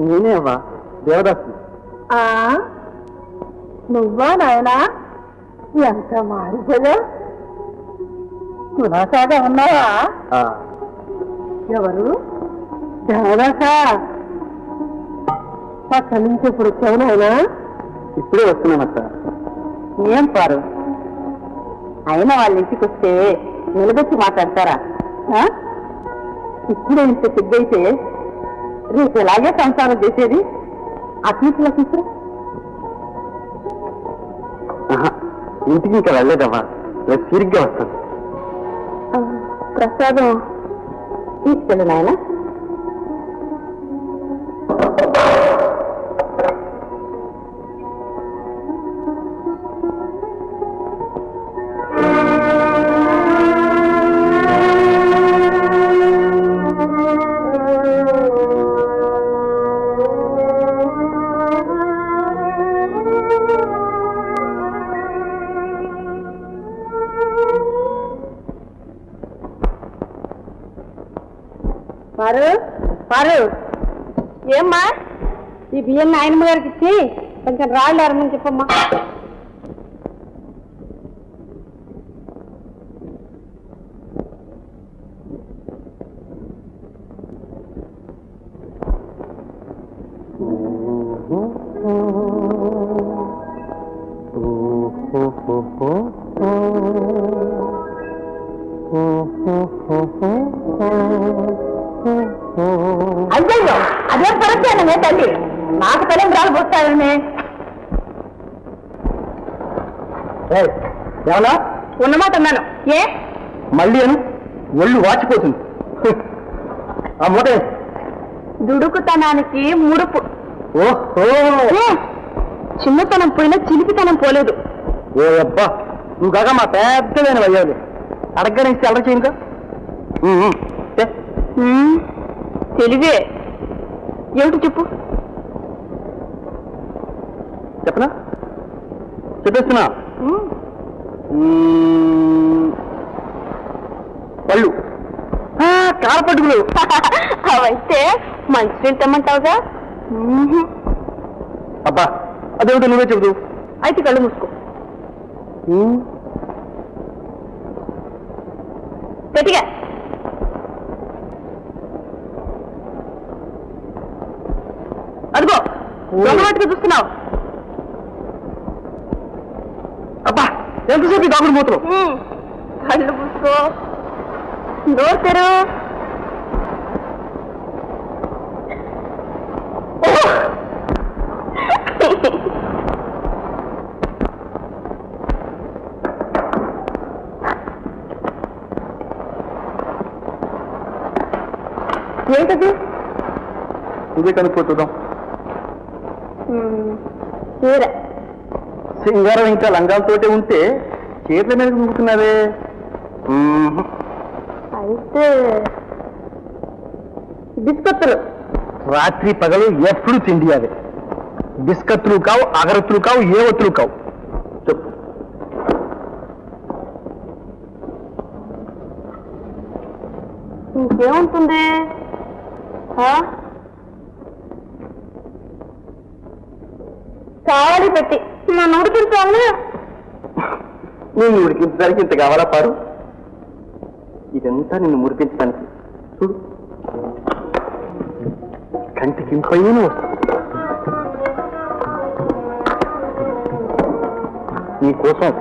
నేనేవా దేవదాసు? నువ్వా నాయనా? ఎంత మారిపోయా, కులాసాగా ఉన్నావా? ఎవరు? దేవదాసా? అక్కడి నుంచి ఇప్పుడు వచ్చావు నాయనా? ఇప్పుడే వస్తున్నానక్క. ఏం పారు, అయినా వాళ్ళ ఇంటికి వస్తే నిలబెట్టి మాట్లాడతారా? ఇప్పుడే ఇంత సిగ్గైతే రేపు ఎలాగే సంసారం చేసేది? అట్లా తీసుకురా. ఇంటికి ఇంకా వెళ్ళలేదమ్మా, రేపు తిరిగ్గా వస్తాను. ప్రసాదం తీసుకెళ్ళు నాయన. పారు పారు, ఏమ్మా ఈ బియ్యం నాయనమ్మ గారికి ఇచ్చి కొంచెం రాళ్ళు అరమని చెప్పమ్మా. అయ్యో అదేం పరచానే తల్లి, నాకు తల్లి రాలు పోస్తాడనే. ఏమన్నా ఉన్నమాట అన్నాను. ఏ మళ్ళీ అను, ఒళ్ళు వాచిపోతుంది. ఆ మూట దుడుకుతనానికి ముడుపు. ఓహో, చిన్నతనం పోయినా చిలిపితనం పోలేదు. ఓ అబ్బా, నువ్వు కాక మా పెద్దదైన వయ్యాలి. అడగ్గా నుంచి అల్లరి చేయనుక. తెలివే ఏమిటి చెప్పు. చెప్పనా? చెప్పేస్తున్నా. పళ్ళు, కారపట్టుకులు. అవైతే మంచి తెమ్మంటావుగా. అబ్బా అదేమిటో నువ్వే చెబుతూ. అయితే కళ్ళు మూసుకో. గట్టిగా. అదిగో దొంగవాటిగా చూస్తున్నావు. అబ్బా ఎంతసేపు దాగుడు మూతలు. కళ్ళు మూసుకో, నోరు తెరు. ఏంటది? ఇదే కనుక్కోతుందాం. చీర. సింగారం ఇంకా లంగాలతోటే ఉంటే చేతుల మీద ముక్కుతున్నావే. అయితే బిస్కత్తులు. రాత్రి పగలు ఎప్పుడు తిండి అదే. బిస్కత్తులు కావు, అగరత్తులు కావు, ఏ ఒత్తులు కావు. చెప్పు. ఇంకేముంటుంది? కావాలి పెట్టి నన్ను ఉడికించాను. నేను ఉడికించడానికి ఇంత కావాలా పారు? ఇదంతా నిన్ను మురిపించడానికి. చూడు, కంటికి ఇంపైన వస్తుంది. నీకోసం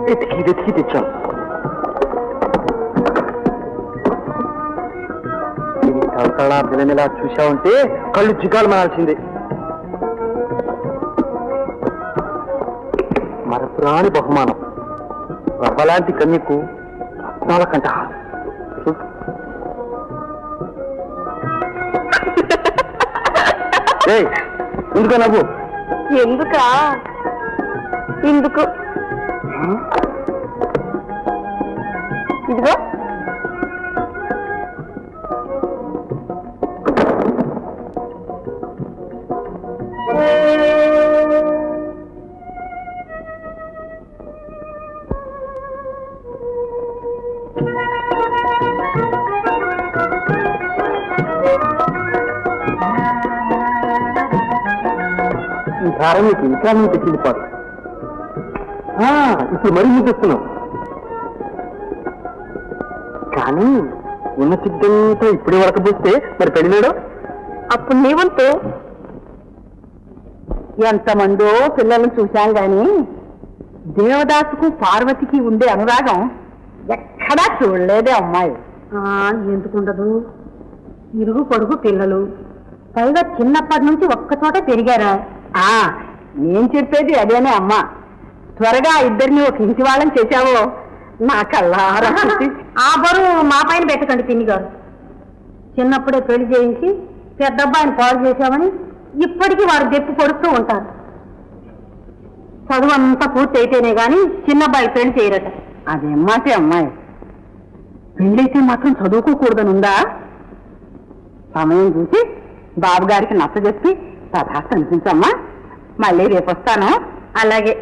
వెతికి తెచ్చాను. ఇది తలతళా బిలమిలా చూశావంటే కళ్ళు జిగాలు మానాల్సిందే. రాణి బహుమానం రవ్వలాంటి కన్యకు రత్నాల కంఠహారం. ఎందుకు నవ్వు? ఎందుకా? ఎందుకు? ఇదిగో ఈ భారం నీకు ఇంకా నువ్వు తెచ్చింది పాటు. ఇప్పుడు మరీ ముద్దిస్తున్నావు. కానీ ఉన్న సిద్ధంతో ఇప్పుడే వరకు పోస్తే మరి పెళ్ళాడు. అప్పుడు నీ వంతు. ఎంతమందో పిల్లలను చూశాం గాని దేవదాసుకు పార్వతికి ఉండే అనురాగం ఎక్కడా చూడలేదే అమ్మాయి. ఎందుకుండదు? ఇరుగు పొరుగు పిల్లలు, పైగా చిన్నప్పటి నుంచి ఒక్కచోట పెరిగారా. నేను చెప్పేది అదేనే అమ్మా. త్వరగా ఇద్దరిని ఒక ఇంటి వాళ్ళని చేశావో నా కల్లారా. ఆ బరువు మా పైన పెట్టకండి పిన్ని గారు. చిన్నప్పుడే పెళ్లి చేయించి పెద్దబ్బాయిని పాడు చేశామని ఇప్పటికీ వారు దెప్పు పొడుస్తూ ఉంటారు. చదువు అంతా పూర్తి అయితేనే గాని చిన్నబ్బాయి పెళ్లి చేయరట. అదేం మాటే అమ్మాయి. పెళ్ళైతే మాత్రం చదువుకోకూడదనుందా? సమయం చూసి బాబు గారికి నచ్చజెప్పి తథా కనిపించమ్మా. మళ్ళీ రేపు వస్తాను. అలాగే.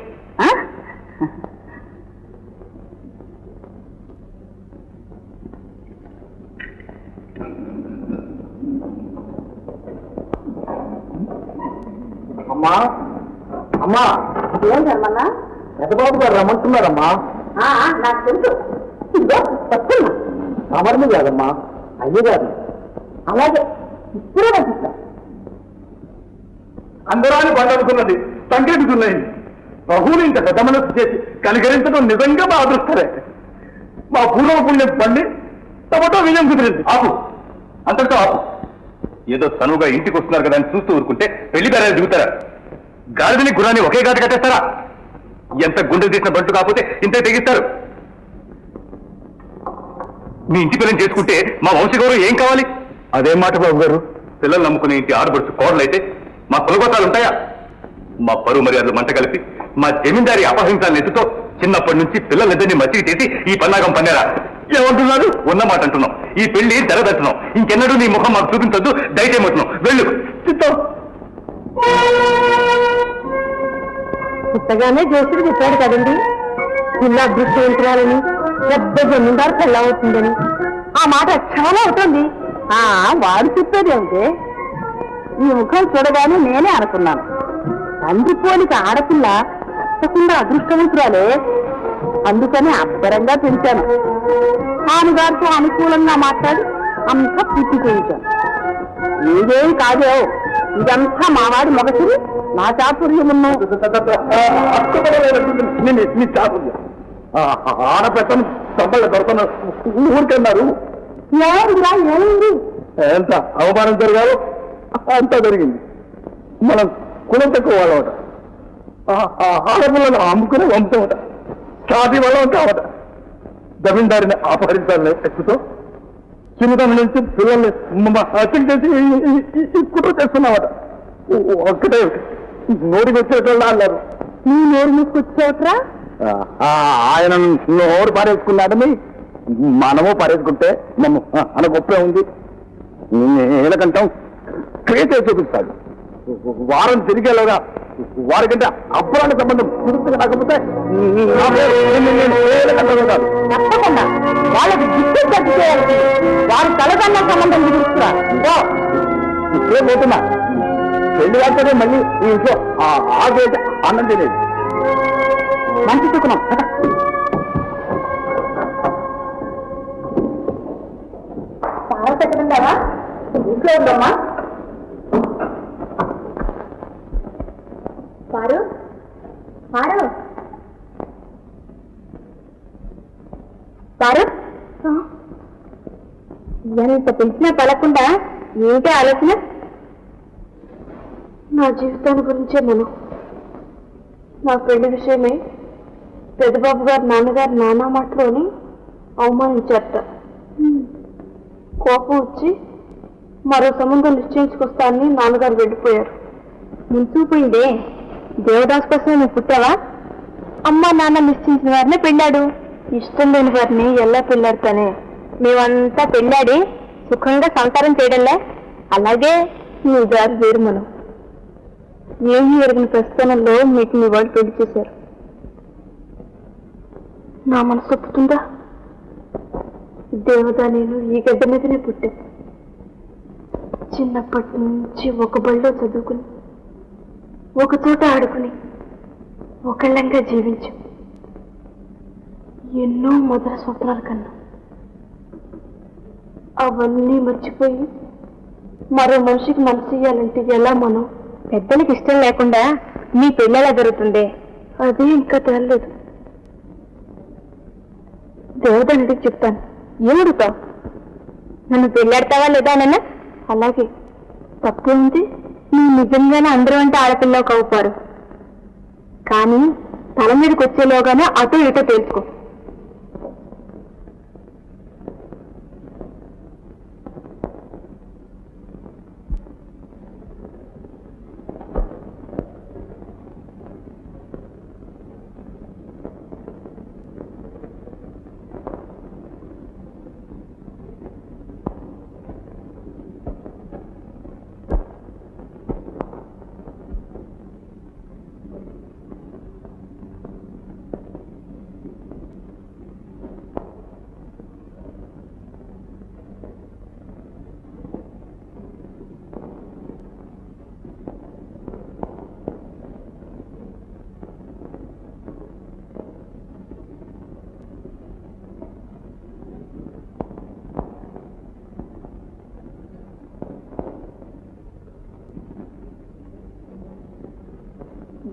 అమ్మా అమ్మా, ఏం జరమన్నా? పెద్దబాబు గారు రమ్మంటున్నారమ్మా. నాకు తెలుసు. అమర్ని కాదమ్మా, అయ్యే కాదు. అలాగే ఇప్పుడే పంపిస్తా. అందరాని పండుకున్నది సంకేతున్నది. బహువులు ఇంత పెద్ద మనసు చేసి కనికరించడం నిజంగా మా అదృష్టమే. మా పూర్వ పుణ్యం పండి తమతో విజయం కుదిరింది. ఆపు, అంతటితో ఆపు. ఏదో తనువుగా ఇంటికి వస్తున్నారు కదా అని చూస్తూ ఊరుకుంటే పెళ్లి పేరాలు దిగుతారా? గాడిదని గురాన్ని ఒకే గాడి కట్టేస్తారా? ఎంత గుండె తీసిన బంటు కాకపోతే ఇంత తెగిస్తారు. మీ ఇంటి పిల్లని చేసుకుంటే మా వంశగౌరవం ఏం కావాలి? అదేం మాట బాబు గారు. పిల్లలు నమ్ముకునే ఇంటి ఆడబడుచు కోడలైతే మా కులగోతాలు ఉంటాయా? మా పరువు మర్యాదలు మంట కలిపి మా జమీందారి అపహరించాలని ఎత్తుతో చిన్నప్పటి నుంచి పిల్లలిద్దరినీ మచ్చికి చేసి ఈ పన్నాగం పన్నారా? ఏమంటున్నారు? ఉన్నమాట అంటున్నాం. ఈ పెళ్లి జరగదట్టున్నాం. ఇంకెన్నడూ నీ ముఖం మాకు చూపించొద్దు. దయచేయమంటున్నాం. వెళ్ళు. పుట్టగానే జోసుడు చెప్పాడు కదండి, పిల్ల అదృష్టవంతురాలని, పెద్ద జమీందారు పెళ్ళవుతుందని. ఆ మాట చాలా అవుతుంది. వాడు చెప్పేది అంటే ఈ ముఖం చూడగానే నేనే అనుకున్నాను. తండ్రి పోలిక ఆడపిల్ల తప్పకుండా అదృష్టవంతురాలే. అందుకని అబ్బరంగా పెంచాను. ఆమెగారితో అనుకూలంగా మాట్లాడి అంతా పూర్తి చేయించాను. ఏదేం కాదో, ఇదంతా మావాడి మొగసిరి, నా చాతుర్యమును. ఆడపెట్టను సంబళ్ళ దొరకన ఊరికన్నారు. ఏమైంది? ఎంత అవమానం జరిగారో అంతా జరిగింది. మనం కులం తక్కువ వాళ్ళమట. ఆడపిల్లను అమ్ముకునే వంశమట. సాటి వాళ్ళం కావట. జమీందారిని అపహరించాలని ఎక్కుతో చిన్నతనం నుంచి పిల్లల్ని హత్య చేసి కుట్ర చేస్తున్నామట. ఒక్కటే నోటికి వచ్చేటోళ్ళు అన్నారు. నీ నోరు మూసుకొచ్చావుట్రా? ఆయన నోరు పారేసుకున్నాడని మనము పారేసుకుంటే మనం అన గొప్పే ఉంది. నీలకంఠం క్రియేట్ చూపిస్తాడు. వారం తిరిగేలాగా వారికంటే అబ్బరాని సంబంధం కుదురుగా రాకపోతే తప్పకుండా వాళ్ళకి గిఫ్ట్ చేయాలి. వారి తలకన్నా సంబంధం కుదురుస్తున్నా. ఇప్పుడే పోతున్నా. పెళ్లి కాకపోతే మళ్ళీ ఈ ఇంట్లో ఆగేది అన్నం తినేది. మంచి సుఖం. పాలు పెట్టకుండావా? ఇంట్లో ఉందమ్మా. పారు పారు పారు, ఎంత పిలిచినా పలకుండా ఏంటి ఆలోచన? నా జీవితాన్ని గురించే నేను. నా పెళ్లి విషయమే పెద్దబాబు గారు నాన్నగారు నానా మాటలోని అవమానించారట. కోపం వచ్చి మరో సంబంధం నిశ్చయించుకొస్తానని నాన్నగారు వెళ్ళిపోయారు. ముంచుకుపోయిందే. దేవదాస్ కోసం నువ్వు పుట్టావా? అమ్మ నాన్న నిశ్చయించిన వారినే పెళ్ళాడు. ఇష్టం లేని వారిని ఎలా పెళ్ళాడతానే? మేమంతా పెళ్ళాడి సుఖంగా సంసారం చేయడంలే. అలాగే నీ దారి వేరు. మనం ఏమీ ఎరిగిన ప్రస్థానంలో మీకు మీ వాళ్ళు పెళ్లి చేశారు. నా మనసు ఒప్పుతుందా? దేవదా నేను ఈ గడ్డ మీదనే పుట్టా. చిన్నప్పటి నుంచి ఒక బడిలో చదువుకుని, ఒక చోట ఆడుకుని, ఒకళ్ళంగా జీవించు. ఎన్నో మొదల స్వప్నాల కన్నా అవన్నీ మర్చిపోయి మరో మనిషికి మనసు ఇయ్యాలంటే ఎలా? మనం పెద్దలకి ఇష్టం లేకుండా నీ పెళ్ళెలా జరుగుతుంది? అది ఇంకా తేలలేదు. దేవదానికి చెప్తాను. ఏమడుగుతావు? నన్ను పెళ్ళాడతావా లేదా నాన్న? అలాగే. తప్పేంటి? నువ్వు నిజంగానే అందరూ అంటే ఆడపిల్లవు కవుపారు. కానీ తల మీదకి వచ్చేలోగానే అటో ఇటో తెలుసుకో.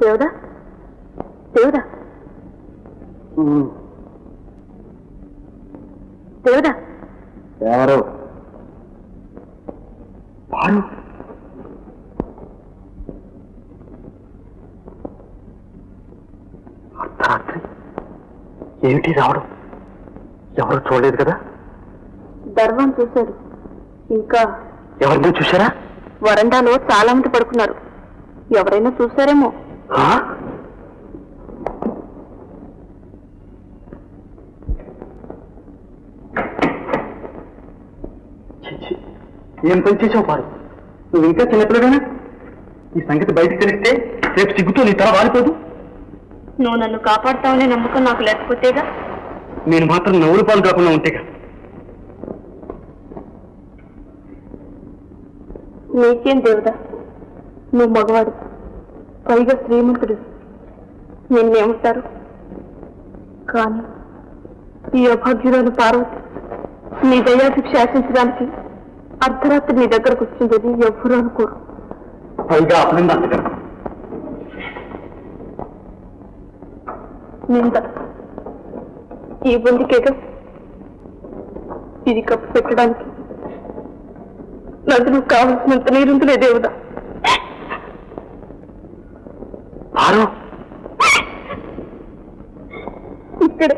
దేవదా, దేవదా, దేవదా. ఎవరు? అర్ధరాత్రి ఏమిటి రావడం? ఎవరు చూడలేదు కదా? దర్వాన్ చూశాడు. ఇంకా ఎవరిని చూశారా? వరండాలో చాలా మంది పడుకున్నారు. ఎవరైనా చూశారేమో. ఏం పని చేసావు పారు? నువ్వు ఇంకా చిన్నపిల్లగానే? ఈ సంగతి బయటకు తెలిస్తే రేపు సిగ్గుతో నీ తల వాలిపోదు. నువ్వు నన్ను కాపాడుతావనే నమ్మకం నాకు లేకపోతేగా. నేను మాత్రం నవ్వుల పాలు కాకుండా ఉంటేగా. నీకేం దేవదా, నువ్వు మగవాడు, పైగా శ్రీమంతుడు. నిన్నేమంటారు? కానీ ఈ అభాగ్యురాలు పార్వతి నీ దయాశిక్ష శాసించడానికి అర్ధరాత్రి నీ దగ్గరకు వచ్చిందని ఎవ్వరూ అనుకోరు. పైగా అభినందన నింద ఈ బొందికేగా. ఇది కప్పు పెట్టడానికి నదులు కావలసినంత నీరుంటులే దేవుడా. ఇక్కడ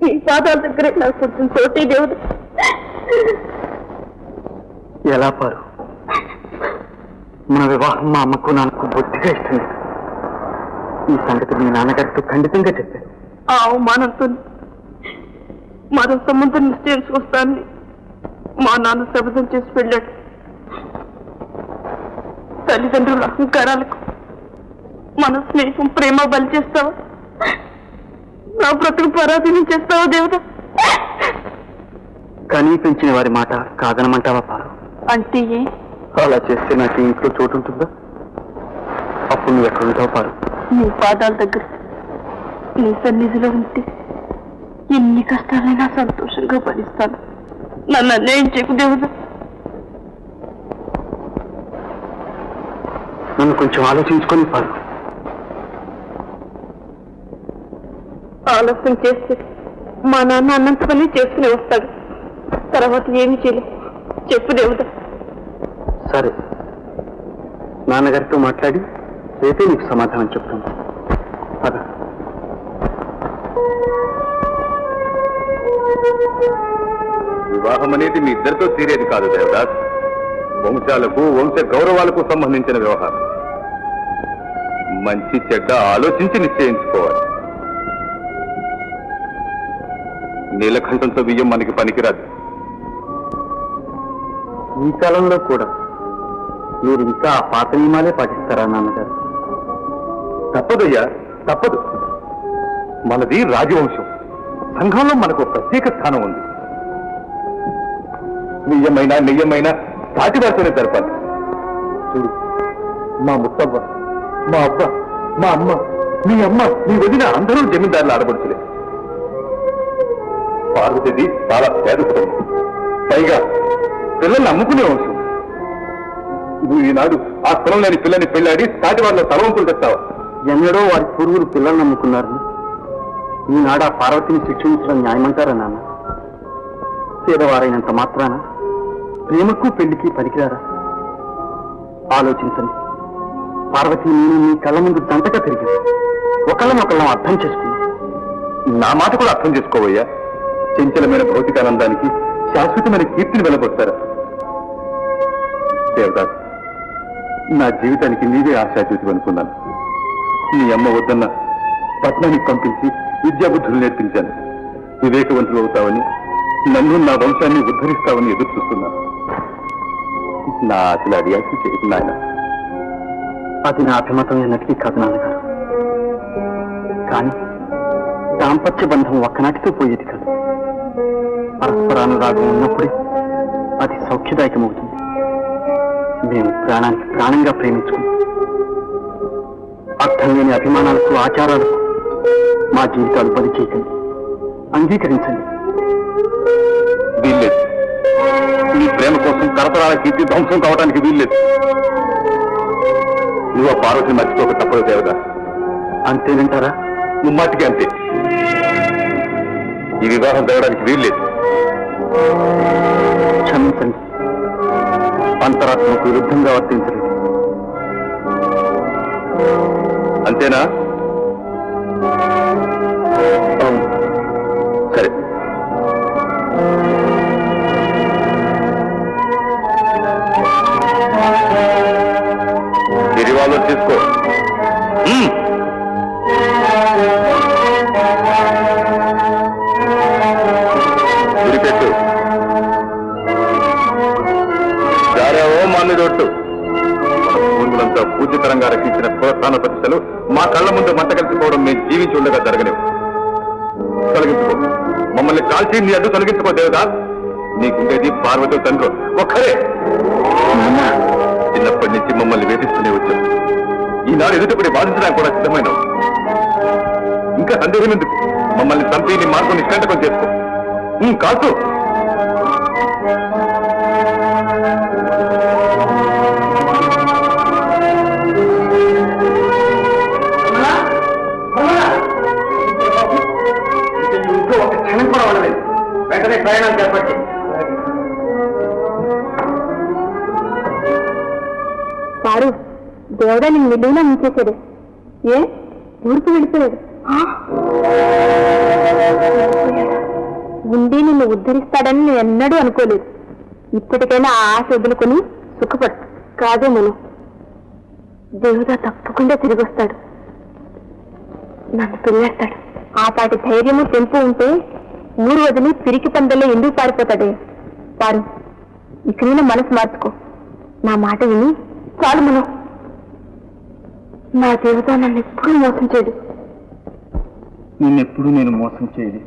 నీ పాదాల దగ్గరే నాకు కొంచెం చోటే దేవుడు. ఎలా పారు? మన వివాహం మా అమ్మకు నాకు బొత్తిగా ఇష్టం లేదు. ఈ సంగతి మీ నాన్నగారితో ఖండితంగా చెప్పారు. ఆ అవమానంతో మరో సంబంధం నిశ్చయించుకొస్తానని మా నాన్న శపథం చేసి వెళ్ళాడు. తల్లిదండ్రుల అహంకారాలకు మన స్నేహం ప్రేమ బలి చేస్తావా? నా బ్రతుకు పరాధీనం చేస్తావా దేవుడా? కనీ పెంచిన వారి మాట కాదనమంటావా పారు? అంటే అలా చేస్తే నాకు ఇంట్లో చోటు ఉంటుందా? అప్పుడు నువ్వు ఎక్కడుంటావు పారు? నీ పాదాల దగ్గర నీ సన్నిధిలో ఉంటే ఎన్ని కష్టాలైనా సంతోషంగా భరిస్తాను. నన్ను అన్యాయం చేయకు దేవుడా. నన్ను కొంచెం ఆలోచించుకొని పారు. ఆలస్యం చేస్తే మా నాన్న అన్నంత పని చేసుకుని వస్తాడు. తర్వాత ఏమి చేయలేదు. చెప్పు దేవుడా. సరే, నాన్నగారితో మాట్లాడి రేపే నీకు సమాధానం చెప్తాను. అదా వివాహం అనేది మీ ఇద్దరితో తీరేది కాదు దేవదాస్. వంశాలకు వంశ గౌరవాలకు సంబంధించిన వ్యవహారం. మంచి చెడ్డ ఆలోచించి నిశ్చయించుకోవాలి. నీలకంఠంతో బియ్యం మనకి పనికిరాదు. ఈ కాలంలో కూడా మీరు ఇంకా ఆ పాత నియమాలే పాటిస్తారా నాన్నగారు? తప్పదయ్యా, తప్పదు. మనది రాజవంశం. సంఘంలో మనకు ప్రత్యేక స్థానం ఉంది. నియ్యమైనా నెయ్యమైనా సాటివారితోనే జరపాలి. చూడు, మా ముత్తవ్వ, మా అవ్వ, మా అమ్మ, మీ అమ్మ, మీ వదిన అందరూ జమీందారులు ఆడబడుచులే. పార్వతిది చాలా పేద కుటుంబం. పైగా పిల్లల్ని అమ్ముకునే వంశం. నువ్వు ఈనాడు ఆ స్థలం లేని పిల్లని పెళ్ళాడి సాటివారిలో తలవంపులు తెస్తావా? ఎన్నడో వారి పూర్వులు పిల్లలు నమ్ముకున్నారు. ఈనాడు ఆ పార్వతిని శిక్షించడం న్యాయమంటారా నాన్న? పేదవారైనంత మాత్రాన ప్రేమకు పెళ్లికి పనికిరారా? ఆలోచించండి. పార్వతి నేను మీ కళ్ళ ముందు జంటగా తిరిగింది. ఒకళ్ళనొకళ్ళం అర్థం చేసుకుంది. నా మాట కూడా అర్థం చేసుకోవయ్యా. చంచలమైన భౌతికానందానికి శాశ్వతమైన కీర్తిని వెలబొస్తారా? దేవదాస్, నా జీవితానికి నీవే ఆశాజ్యోతి అనుకున్నాను. నీ అమ్మ వద్దన్న పట్నానికి పంపించి విద్యాబుద్ధులు నేర్పించాను. వివేకవంతులు అవుతావని, నన్ను నా వంశాన్ని ఉద్ధరిస్తావని ఎదురు చూస్తున్నాను. నా ఆశలు అడియాసి చేయకు నాయన. అది నా అభిమతం ఎన్నటికీ కాదు నాన్నగారు. కానీ దాంపత్య బంధం ఒక్కనాటితో పోయేది కాదు. పరస్పరానురాగం ఉన్నప్పుడే అది సౌఖ్యదాయకమవుతుంది. మేము ప్రాణానికి ప్రాణంగా ప్రేమించుకుంటాం. అర్థం లేని అభిమానాలకు, ఆచారాలకు మా జీవితాలు బలి చేయకండి. అంగీకరించండి. వీల్లేదు. నీ ప్రేమ కోసం తరతరాల కీర్తి ధ్వంసం కావడానికి వీల్లేదు. నువ్వు ఆ పార్వతిని మర్చిపోక తప్పదు దేవదా. అంతేనంటారా? ముమ్మాటికి అంతే. ఈ వివాహం జరగడానికి వీల్లేదు. క్షమించండి. అంతరాత్మకు విరుద్ధంగా వర్తించలేదు. అంతేనా? అవును. సరే. గిరివాళ్ళు తీసుకో. గురిపెట్టు. జారావో మాన్ని దొట్టు. పూర్వులంతా పూజ్యతరంగా రక్షించిన పురస్థాన ప్రతిష్టలు మా కళ్ళ ముందు మంట కలిసిపోవడం మేము జీవించి ఉండగా జరగలేవు. తొలగించుకో. మమ్మల్ని కాల్చి నీ అడ్డు తొలగించుకో దేవదా. నీకుండేది పార్వతి తండ్రి ఒక్కరే. చిన్నప్పటి నుంచి మమ్మల్ని వేధిస్తూనే వచ్చాం. ఈనాడు ఎదుటిపడి బాధించడానికి కూడా సిద్ధమైనావు. ఇంకా సందేహం ఎందుకు? మమ్మల్ని చంపి నీ మార్గం నిష్కంటకం చేసుకో. కాల్చు. ఇంట్లో ఒక క్షణం కూడా ఉండలేదు. వెంటనే ప్రయాణం చేపట్టి. వారు దేవుడా నేను నిలువునా ముంచేశాడు. ఏ ఊరికి వెళ్ళిపోయాడు. ఉండి నిన్ను ఉద్ధరిస్తాడని నేను ఎన్నడూ అనుకోలేదు. ఇప్పటికైనా ఆ ఆశ వదులుకొని సుఖపడు. కాదే మనం దేవుడా తప్పకుండా తిరిగి వస్తాడు. నన్ను పెళ్ళేస్తాడు. ఆ పాటి ధైర్యము తెంపు ఉంటే ఊరు వదిలి పిరికి పందల్లో ఎందుకు పారిపోతాడే? వారు ఇకనైనా మనసు మార్చుకో. నా మాట విని చాలు. మనం నా దేవత నన్ను ఎప్పుడూ మోసం చేయడు. నిన్నెప్పుడు నేను మోసం చేయదు.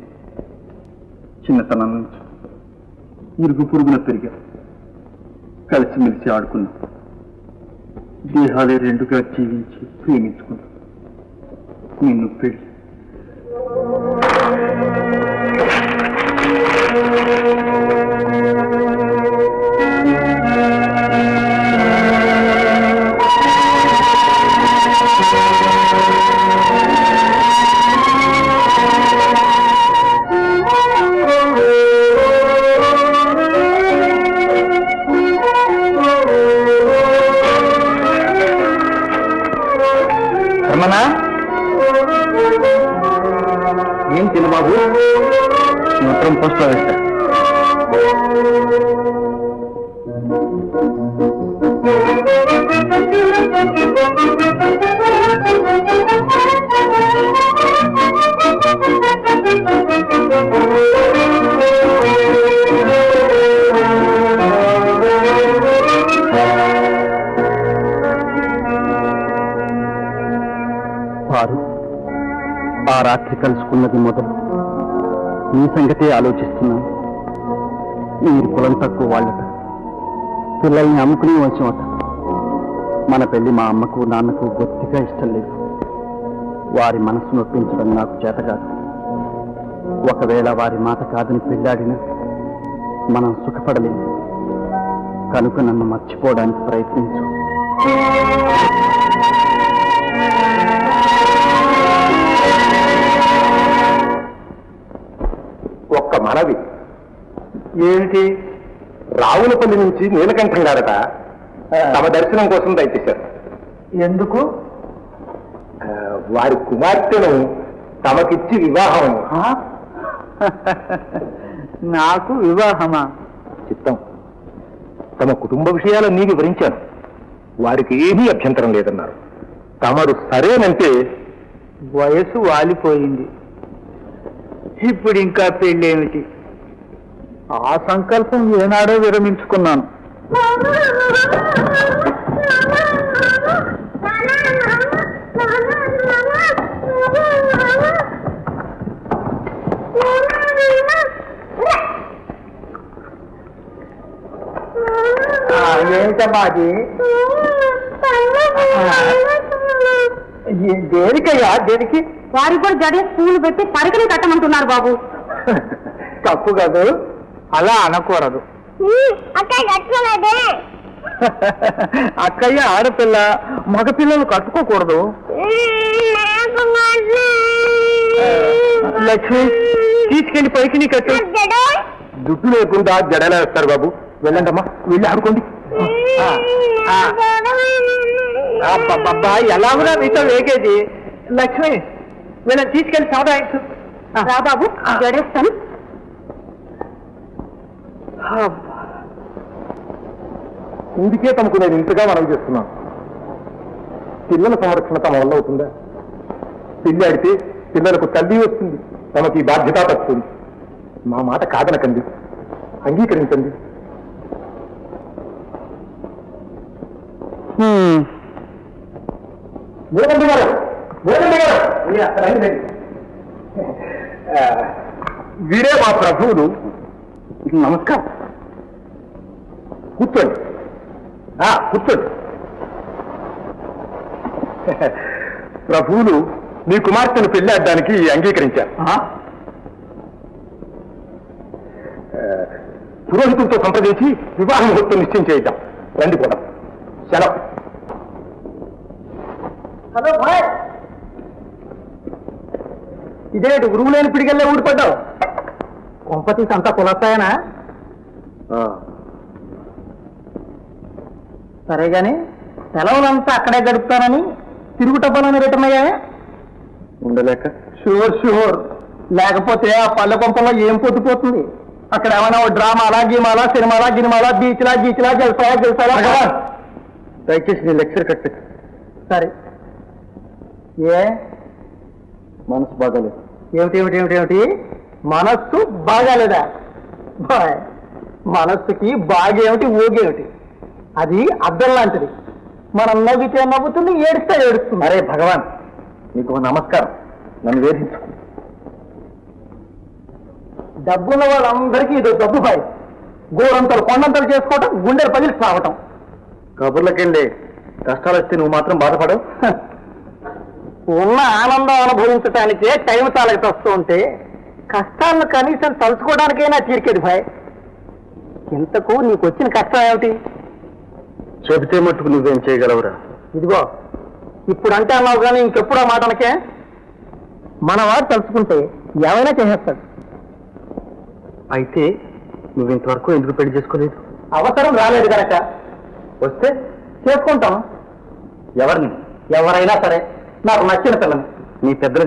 చిన్నతనం నుంచి ఇరుగు పురుగున పెరిగా. కలిసిమెలిసి ఆడుకున్నా. దేహాలే రెండుగా జీవించి ప్రేమించుకున్నా. నిన్ను పెళ్లి రమణా, ఏం చిన్నబాబు? మొత్తం పోస్ట్లో వేస్తా. వారు ఆ రాత్రి కలుసుకున్నది మొదలు నీ సంగతే ఆలోచిస్తున్నాను. మీరు కులం తక్కువ వాళ్ళట, పిల్లల్ని అమ్ముకునే వచ్చామట. మన పెళ్లి మా అమ్మకు నాన్నకు గట్టిగా ఇష్టం లేదు. వారి మనసు నొప్పించడం నాకు చేత కాదు. ఒకవేళ వారి మాట కాదని పెళ్ళాడినా మనం సుఖపడలేము. కనుక నన్ను మర్చిపోవడానికి ప్రయత్నించు. ఒక్క మనవి. ఏమిటి? రావులపల్లి నుంచి నీలకంఠం గారట తమ దర్శనం కోసం దయచేశారు. ఎందుకు? వారి కుమార్తెను తమకిచ్చి వివాహం. నాకు వివాహమా? చిత్తం. తమ కుటుంబ విషయాలన్నీ వివరించాను. వారికి ఏమీ అభ్యంతరం లేదన్నారు. తమరు సరేనంటే వయసు వాలిపోయింది. ఇప్పుడు ఇంకా పెళ్ళేమిటి? ఆ సంకల్పం ఏనాడో విరమించుకున్నాను. ఏంటమ్మా అది? దేనికయ్యా? దేనికి? వారికి కూడా జడే పూలు పెట్టి పరికలు కట్టమంటున్నారు బాబు. తప్పు కాదు, అలా అనకూడదు. అక్కయ్య ఆడపిల్ల, మగపిల్లలు కట్టుకోకూడదు. లక్ష్మి, తీసుకెళ్లి పైకి నీ కట్టు. జుట్టు లేకుండా జడలా వేస్తారు బాబు. వెళ్ళండమ్మా, వెళ్ళి ఆడుకోండి. అబ్బా, ఎలా ఉన్నా మీతో వేగేది. లక్ష్మి, వీళ్ళని తీసుకెళ్లి సముదాయించు. రా బాబు, జడేస్తాను. ఇందుకే తమకు నేను ఇంతగా మనవి చేస్తున్నాను. పిల్లల సంరక్షణ తమ వల్ల అవుతుందా? పిల్లాడితే పిల్లలకు తల్లి వస్తుంది. తమకి ఈ బాధ్యత తప్పుతుంది. మా మాట కాదనకండి, అంగీకరించండి. వేదండి గారు, వేదండి గారు, వీరే మా ప్రభువులు. నమస్కారం. కూర్చోండి, కూర్చోండి. ప్రభువులు మీ కుమార్తెను పెళ్ళాడడానికి అంగీకరించారు. పురోహితులతో సంప్రదించి వివాహ ముహూర్తం నిశ్చయం చేద్దాం. రండి కూడా. సెలవు. హలో భాయ్, ఇదేంటి గురువు లేని పిడిగల్లే ఊడిపడ్డావు? కొంపతీసి అంతా కులస్తాయనా? సరే గాని సెలవులంతా అక్కడే గడుపుతానని తిరుగుటబ్బలని రిటర్న్ అయ్యా? ఉండలేక. షూర్. లేకపోతే ఆ పల్లె కొంపలో ఏం పొద్దుపోతుంది? అక్కడ ఏమైనా డ్రామాలా, గీమాలా, సినిమాలా, గినిమాలా, బీచ్లా, గెలిచాలా? దయచేసి నీ లెక్చర్ కట్టు. సరే. ఏ మనసు బాగాలేదు. ఏమిటి? మనస్సు బాగాలేదా? మనస్సుకి బాగేమిటి, ఊగేమిటి? అది అద్దం లాంటిది. మనం నవ్వితే నవ్వుతుంది, ఏడిస్తే ఏడుస్తుంది. అరే భగవాన్, నీకు నమస్కారం. నన్ను వేధించు. డబ్బున్న వాళ్ళందరికీ ఇదో డబ్బు భాయ్. గోరంతలు కొండంతలు చేసుకోవటం, గుండెలు పగిలి రావటం. కబుర్లకెళ్ళి కష్టాలు వస్తే నువ్వు మాత్రం బాధపడవు. ఉన్న ఆనందం అనుభవించటానికే టైం తాలకి వస్తూ ఉంటే కష్టాలను కనీసం తలుచుకోవడానికైనా తీరికేది భాయ్. ఇంతకు నీకు వచ్చిన కష్టం ఏమిటి? చెబితే మట్టుకు నువ్వేం చేయగలవురా? ఇదిగో ఇప్పుడు అంటే అన్నావు కానీ ఇంకెప్పుడు ఆ మాటనకే. మనవాడు తలుచుకుంటే ఏమైనా చేసేస్తాడు. అయితే నువ్వు ఇంతవరకు ఎందుకు పెళ్లి చేసుకోలేదు? అవసరం రాలేదు కనుక. వస్తే చేసుకుంటాం. ఎవరిని? ఎవరైనా సరే, నాకు నచ్చిన పిల్లని. నీ పెద్దలకు